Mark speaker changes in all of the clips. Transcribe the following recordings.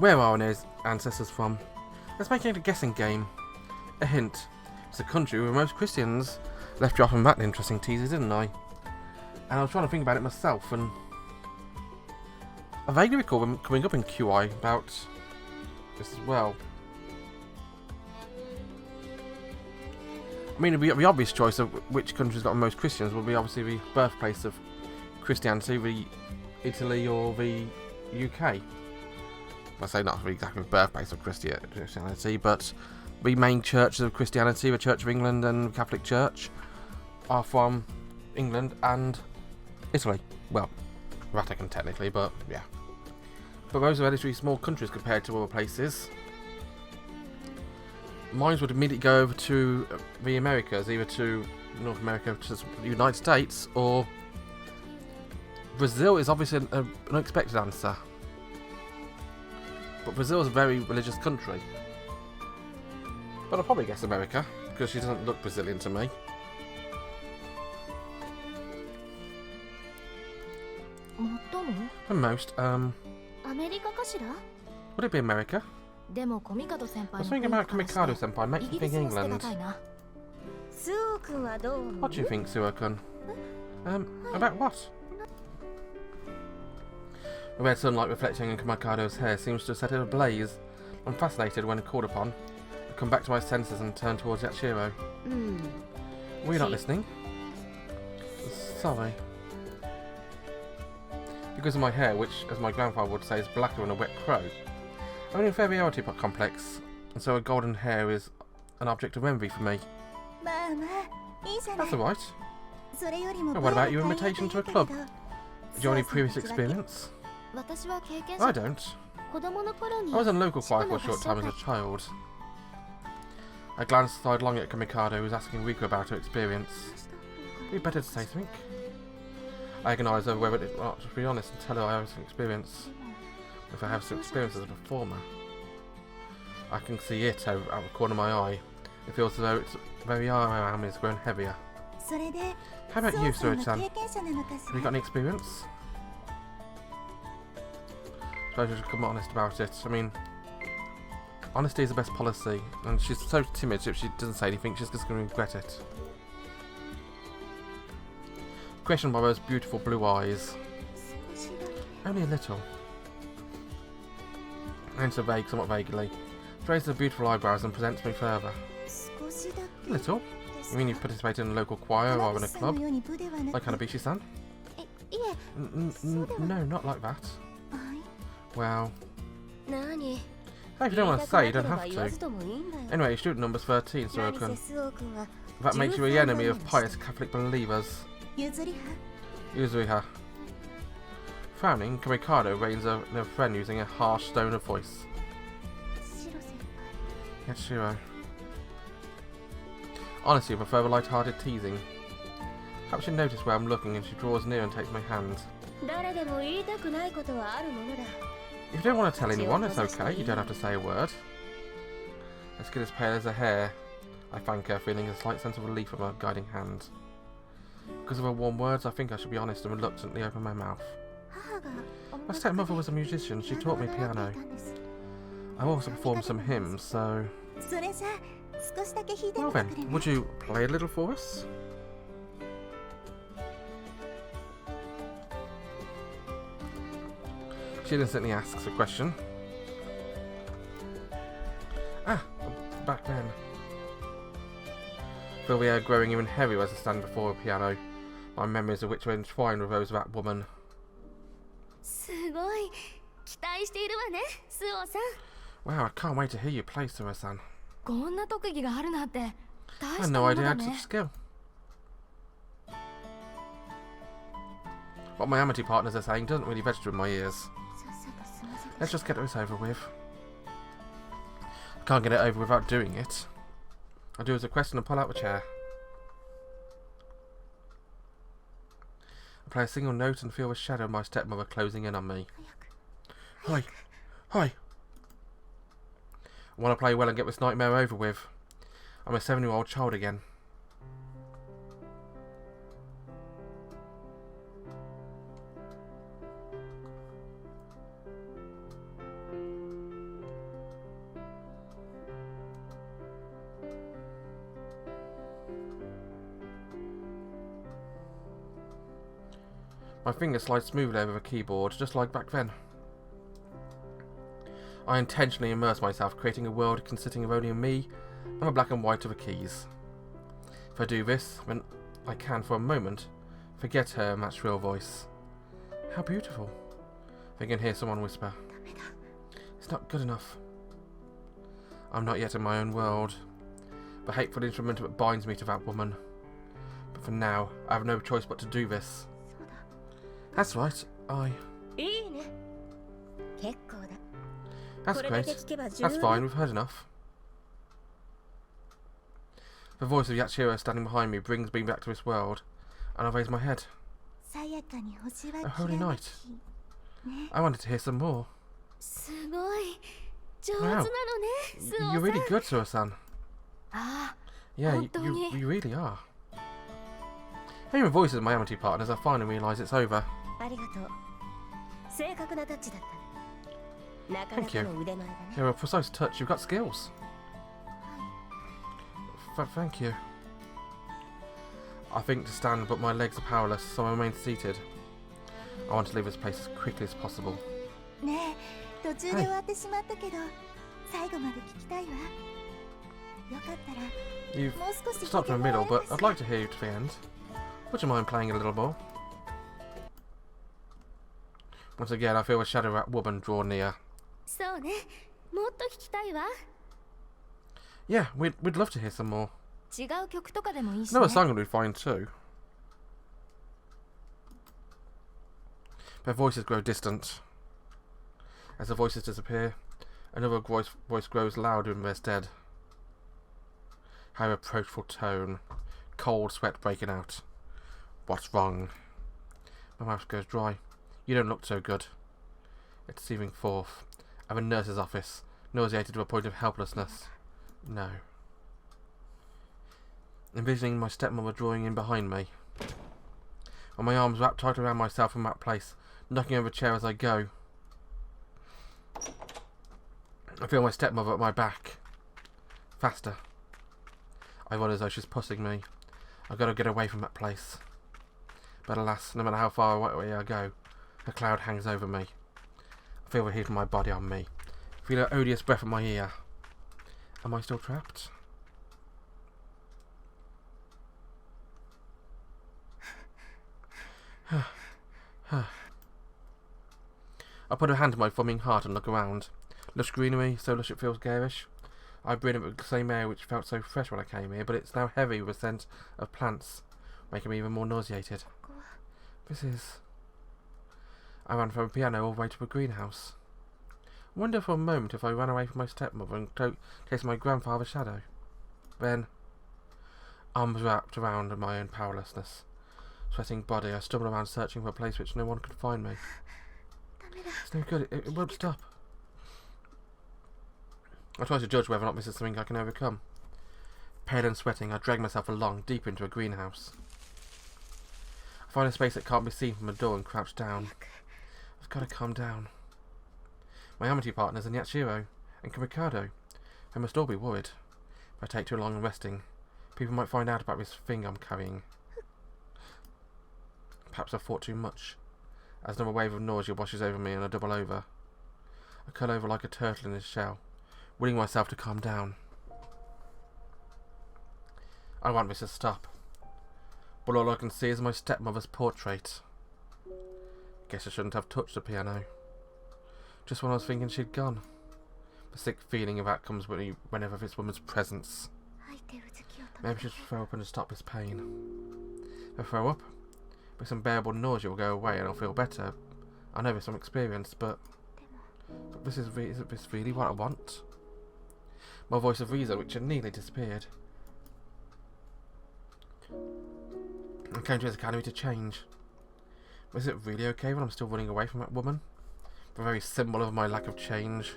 Speaker 1: Where are our ancestors from? Let's make it a guessing game. A hint. It's a country where most Christians left you off on that interesting teaser, didn't I? And I was trying to think about it myself, and I vaguely recall them coming up in QI about this as well. I mean, the obvious choice of which country's got the most Christians would be obviously the birthplace of Christianity, the Italy or the UK. I say not exactly the birthplace of Christianity, but the main churches of Christianity, the Church of England and the Catholic Church, are from England and Italy. Well, Vatican technically, but yeah. But those are relatively small countries compared to other places. Mine would immediately go over to the Americas, either to North America, to the United States, or Brazil is obviously an unexpected answer. But Brazil is a very religious country. But I'll probably guess America, because she doesn't look Brazilian to me. And most, would it be America? There's something about Kamikado Senpai makes me think England. What do you think, Suoh-kun? About what? The red sunlight reflecting on Kamikado's hair seems to have set it ablaze. I'm fascinated when called upon. I come back to my senses and turn towards Yachiro. Were you not listening? Sorry. Because of my hair, which, as my grandfather would say, is blacker than a wet crow. I'm in an inferiority complex, and so a golden hair is an object of envy for me. That's alright. And what about your invitation to a club? Do you have any previous experience? I don't. I was in local choir for a short time as a child. I glanced sidelong at Kamikado, who was asking Rika about her experience. Would it be better to say something? I agonised over whether it not to be honest and tell her I have some experience. If I have some experience as a performer. I can see it out the corner of my eye. It feels as though its very arm is growing heavier. How about you, Suoh-chan? Have you got any experience? I suppose I should come honest about it. I mean, honesty is the best policy, and she's so timid if she doesn't say anything, she's just going to regret it. Questioned by those beautiful blue eyes. Only a little. Answer vague, somewhat vaguely. Raises her beautiful eyebrows and presents me further. A little? You mean you've participated in a local choir or in a club? Like Hanabishi-san? No, not like that. Well... Hey, if you don't want to say, you don't have to. Anyway, student number's 13, Suoh-kun. That makes you the enemy of pious Catholic believers. Yuzuriha. Frowning, Kamikado reins her friend using a harsh stoner voice. Yachiro. Honestly, I prefer a light-hearted teasing. Perhaps you notice where I'm looking and she draws near and takes my hand. If you don't want to tell anyone, it's okay. You don't have to say a word. Her skin is pale as her hair. I thank her, feeling a slight sense of relief from her guiding hand. Because of her warm words, I think I should be honest and reluctantly open my mouth. My stepmother was a musician. She taught me piano. I also performed some hymns, so... Well then, would you play a little for us? She instantly asks a question. Ah, back then. Feel the air growing even heavier as I stand before a piano, my memories of which are entwined with those of that woman. Wow, I can't wait to hear you play, Suoh-san. I had no idea I had such skill. What my Amitiė partners are saying doesn't really register in my ears. Let's just get this over with. I can't get it over without doing it. I do as a question and pull out the chair. I play a single note and feel the shadow of my stepmother closing in on me. Hi. Hi. I want to play well and get this nightmare over with. I'm a 7-year-old child again. My fingers slide smoothly over the keyboard, just like back then. I intentionally immerse myself, creating a world consisting of only me and the black and white of the keys. If I do this, then I can, for a moment, forget her and that shrill voice. How beautiful. I can hear someone whisper. It's not good enough. I'm not yet in my own world. The hateful instrument that binds me to that woman. But for now, I have no choice but to do this. That's right, That's great. That's fine, we've heard enough. The voice of Yachiro standing behind me brings me back to this world, and I raise my head. A holy night. I wanted to hear some more. Wow, you're really good, Suoh-san. Yeah, you really are. Hearing the voices of my Amitiė partners, I finally realise it's over. Thank you. You're a precise touch. You've got skills. Thank you. I think to stand, but my legs are powerless, so I remain seated. I want to leave this place as quickly as possible. Hey. You've stopped in the middle, but I'd like to hear you to the end. Would you mind playing a little more? Once again, I feel a shadow rat woman draw near. Yeah, we'd love to hear some more. Another song would be fine too. Their voices grow distant. As the voices disappear, another voice grows louder in their stead. High reproachful tone, cold sweat breaking out. What's wrong? My mouth goes dry. You don't look so good. It's seething forth. I'm in a nurse's office, nauseated to a point of helplessness. No. Envisioning my stepmother drawing in behind me. And my arms wrapped tight around myself in that place, knocking over a chair as I go. I feel my stepmother at my back. Faster. I run as though she's pushing me. I've got to get away from that place. But alas, no matter how far away I go, a cloud hangs over me. I feel the heat of my body on me. I feel her odious breath in my ear. Am I still trapped? I put a hand to my throbbing heart and look around. Lush greenery, so lush it feels garish. I breathe in the same air which felt so fresh when I came here, but it's now heavy with the scent of plants, making me even more nauseated. This is... I ran from a piano all the way to a greenhouse. I wonder for a moment if I ran away from my stepmother and chased my grandfather's shadow. Then, arms wrapped around my own powerlessness. Sweating body, I stumbled around searching for a place which no one could find me. It's no good, it won't stop. I try to judge whether or not this is something I can overcome. Pale and sweating, I drag myself along, deep into a greenhouse. I find a space that can't be seen from the door and crouch down. I've got to calm down. My Amitiė partners are Yachiro and Kamikado. They must all be worried. If I take too long resting, people might find out about this thing I'm carrying. Perhaps I've thought too much. As another wave of nausea washes over me and I double over. I curl over like a turtle in its shell, willing myself to calm down. I want this to stop, but all I can see is my stepmother's portrait. Guess I shouldn't have touched the piano. Just when I was thinking she'd gone. The sick feeling of that comes whenever this woman's presence. Maybe I should throw up and stop this pain. If I throw up, this unbearable nausea will go away and I'll feel better. I know this from experience, but isn't this really what I want? My voice of reason, which had nearly disappeared. I came to this academy to change. Was it really okay when I'm still running away from that woman? The very symbol of my lack of change.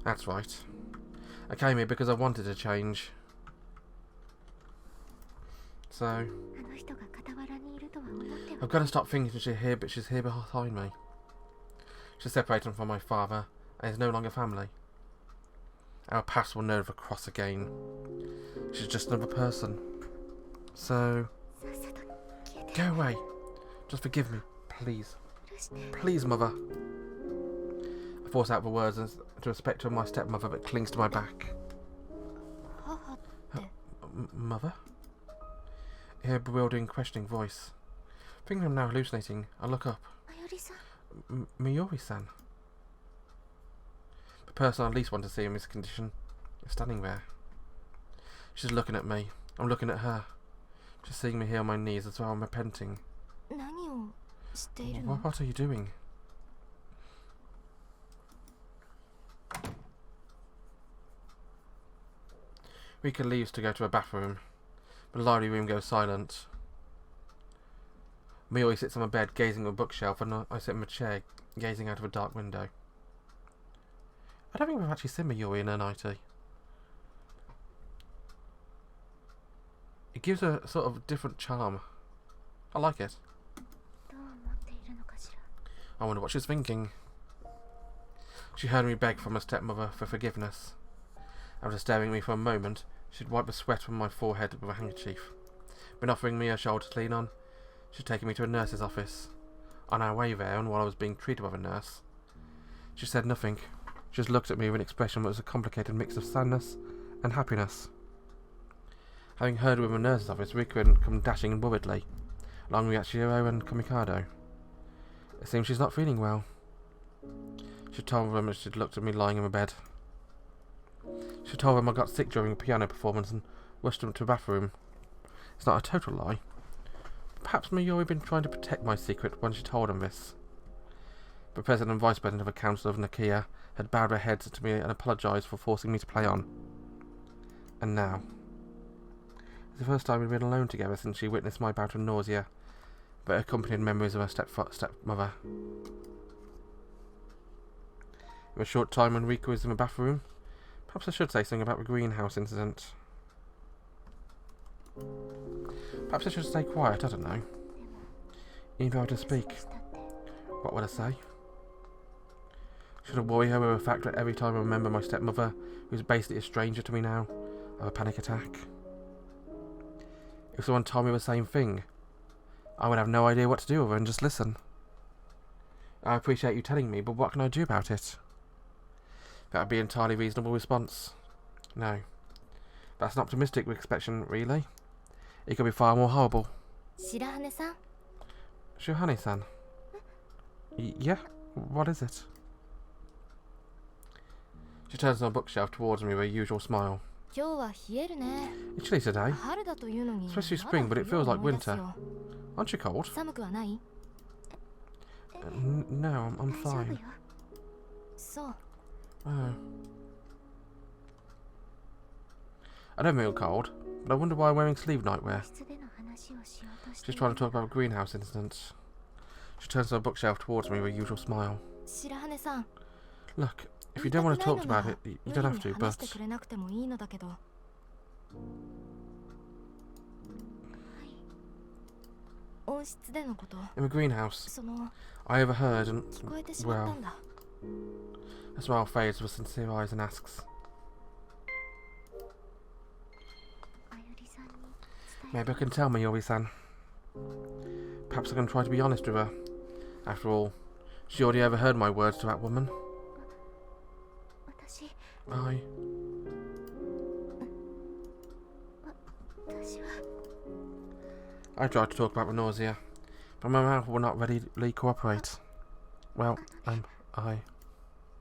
Speaker 1: That's right. I came here because I wanted to change. So I've got to stop thinking she's here, but she's here behind me. She's separated from my father and is no longer family. Our paths will never cross again. She's just another person. So, go away. Just forgive me, please. Please, mother. I force out the words to respect to my stepmother, but clings to my back. Mother? I hear a bewildering, questioning voice. Thinking I'm now hallucinating, I look up. Miyori-san. The person I least want to see in this condition is standing there. She's looking at me. I'm looking at her. She's seeing me here on my knees as well. I'm repenting. What are you doing? Rika leaves to go to her bathroom. The library room goes silent. Miyori sits on my bed, gazing at a bookshelf, and I sit in my chair, gazing out of a dark window. I don't think we've actually seen Yuri in her nightie. It gives her a sort of different charm. I like it. I wonder what she's thinking. She heard me beg from her stepmother for forgiveness. After staring at me for a moment, she'd wiped the sweat from my forehead with a handkerchief. When offering me her shoulder to lean on, she'd taken me to a nurse's office. On our way there, and while I was being treated by the nurse, she said nothing. She just looked at me with an expression that was a complicated mix of sadness and happiness. Having heard her in the nurse's office, Rika had come dashing in worriedly, along with Yachiro and Komikado. It seems she's not feeling well. She told them that she'd looked at me lying in my bed. She told them I got sick during a piano performance and rushed them to the bathroom. It's not a total lie. Perhaps Miyori had been trying to protect my secret when she told them this. The president and vice president of the council of Nakia had bowed their heads to me and apologised for forcing me to play on. And now, it's the first time we've been alone together since she witnessed my bout of nausea, but accompanied memories of her stepmother. In a short time when Rika was in the bathroom, perhaps I should say something about the greenhouse incident. Perhaps I should stay quiet, I don't know. Even if I were to speak, what would I say? Should I worry her with the fact that every time I remember my stepmother, who's basically a stranger to me now, I have a panic attack? If someone told me the same thing, I would have no idea what to do with her and just listen. I appreciate you telling me, but what can I do about it? That would be an entirely reasonable response. No. That's an optimistic expression, really. It could be far more horrible.
Speaker 2: Shirahane-san?
Speaker 1: Shirahane-san? Yeah? What is it? She turns on a bookshelf towards me with her usual smile. It's chilly today. It's supposed to be spring, but it feels like winter. Aren't you cold? No, I'm fine. Oh. I don't feel cold, but I wonder why I'm wearing sleeve nightwear. She's trying to talk about a greenhouse incident. She turns her bookshelf towards me with a usual smile. Look, if you don't want to talk about it, you don't have to, but... In the greenhouse, I overheard and, well... A smile fades with sincere eyes and asks, maybe I can tell Miyori-san. Perhaps I can try to be honest with her. After all, she already overheard my words to that woman. I tried to talk about the nausea, but my mouth will not readily cooperate. Well,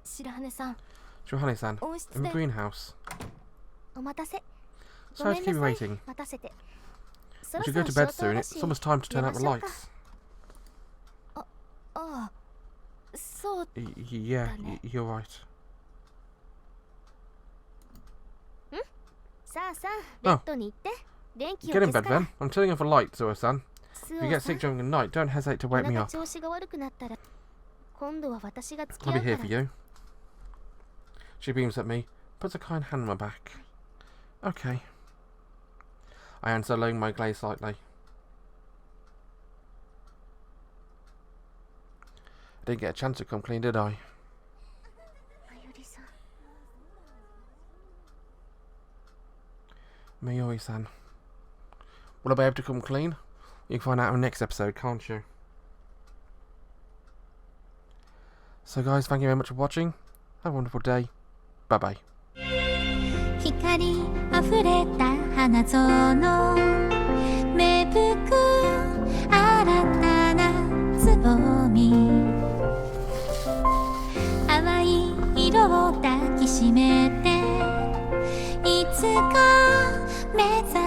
Speaker 1: Shirahane-san, in the greenhouse. Sorry to keep you waiting. We should go to bed soon. It's almost time to turn out the lights. Yeah, you're right. Oh. Get in bed then. I'm turning off the lights, Suoh-san. If you get sick during the night, don't hesitate to wake me up. I'll be here for you. She beams at me, puts a kind hand on my back. Okay. I answer, lowering my gaze slightly. I didn't get a chance to come clean, did I? Mayuri-san. Will I be able to come clean? You can find out in the next episode, can't you? So guys, thank you very much for watching. Have a wonderful day. Bye bye.
Speaker 2: 光あふれた花園芽吹く新たなつぼみ淡い色を抱きしめていつか目覚